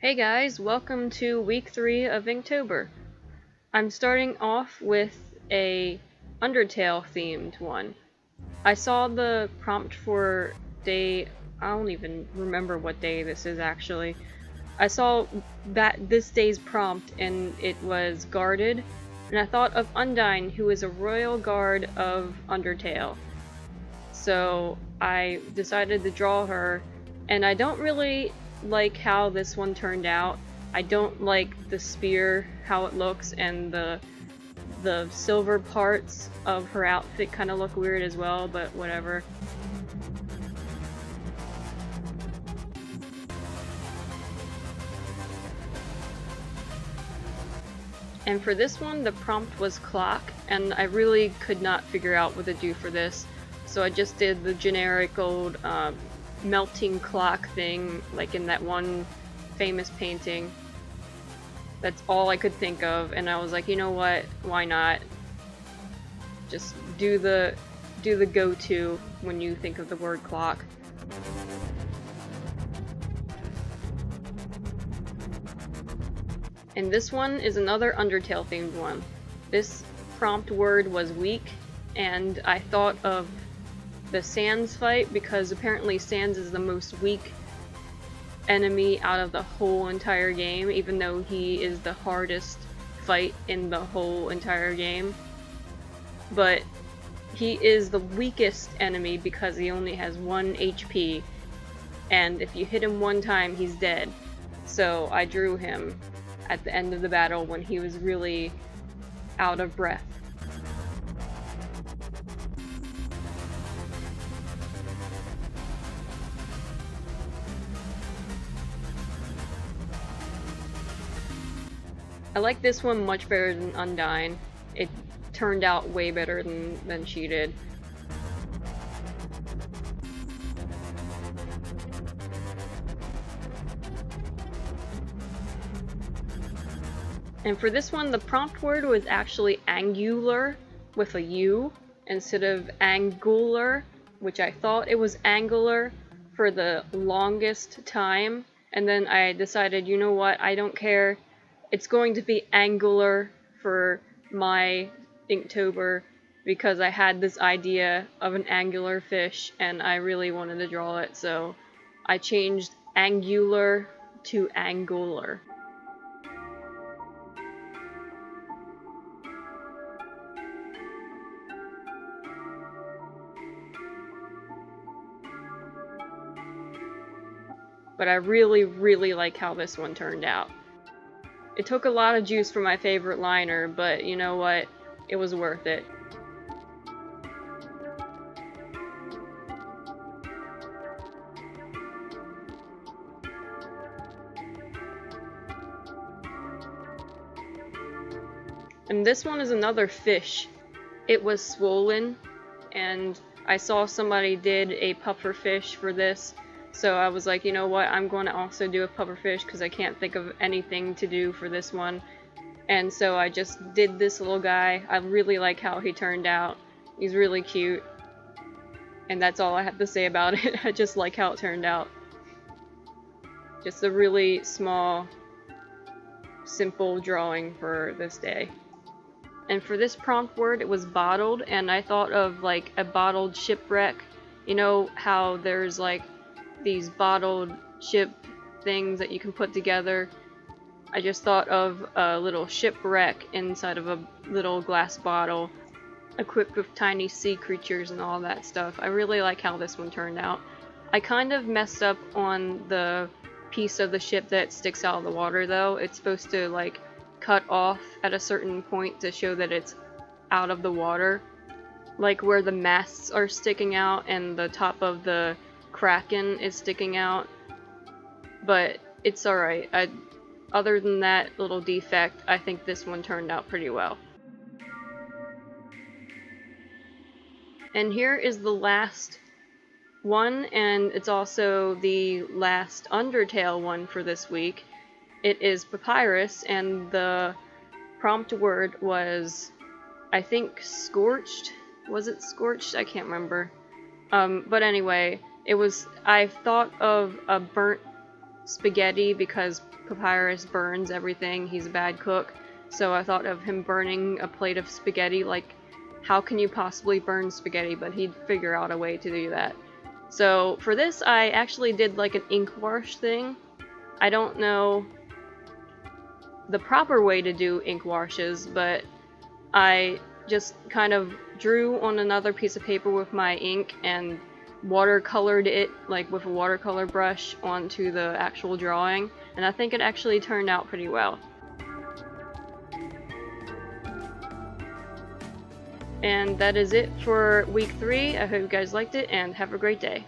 Hey guys, welcome to week 3 of Inktober. I'm starting off with a Undertale themed one. I saw the prompt for day, I don't even remember what day this is actually. I saw that this day's prompt and it was guarded, and I thought of Undyne, who is a royal guard of Undertale. So I decided to draw her, and I don't really like how this one turned out. I don't like the spear, how it looks, and the silver parts of her outfit kind of look weird as well, but whatever. And for this one, the prompt was clock, and I really could not figure out what to do for this, so I just did the generic old melting clock thing, like in that one famous painting. That's all I could think of, and I was like, you know what, why not? Just do the go-to when you think of the word clock. And this one is another Undertale themed one. This prompt word was weak, and I thought of the Sans fight because apparently Sans is the most weak enemy out of the whole entire game, even though he is the hardest fight in the whole entire game. But he is the weakest enemy because he only has 1 HP, and if you hit him one time, he's dead. So I drew him at the end of the battle when he was really out of breath. I like this one much better than Undyne. It turned out way better than she did. And for this one, the prompt word was actually angular with a U instead of angular, which I thought it was angular for the longest time. And then I decided, you know what, I don't care. It's going to be angular for my Inktober because I had this idea of an angular fish and I really wanted to draw it, so I changed angular to angular. But I really like how this one turned out. It took a lot of juice from my favorite liner, but you know what? It was worth it. And this one is another fish. It was swollen, and I saw somebody did a pufferfish for this, so I was like, you know what, I'm going to also do a pufferfish because I can't think of anything to do for this one. And so I just did this little guy. I really like how he turned out. He's really cute. And that's all I have to say about it. I just like how it turned out. Just a really small, simple drawing for this day. And for this prompt word, it was bottled, and I thought of like a bottled shipwreck. You know how there's like these bottled ship things that you can put together? I just thought of a little shipwreck inside of a little glass bottle, equipped with tiny sea creatures and all that stuff. I really like how this one turned out. I kind of messed up on the piece of the ship that sticks out of the water though. It's supposed to like cut off at a certain point to show that it's out of the water, like where the masts are sticking out and the top of the kraken is sticking out, but it's alright. Other than that little defect, I think this one turned out pretty well. And here is the last one, and it's also the last Undertale one for this week. It is papyrus, and the prompt word was, I think, scorched? Was it scorched? I can't remember. But anyway, it was, I thought of a burnt spaghetti because Papyrus burns everything. He's a bad cook. So I thought of him burning a plate of spaghetti. Like, how can you possibly burn spaghetti? But he'd figure out a way to do that. So for this, I actually did like an ink wash thing. I don't know the proper way to do ink washes, but I just kind of drew on another piece of paper with my ink and watercolored it, like with a watercolor brush, onto the actual drawing, and I think it actually turned out pretty well. And that is it for week 3. I hope you guys liked it, and have a great day.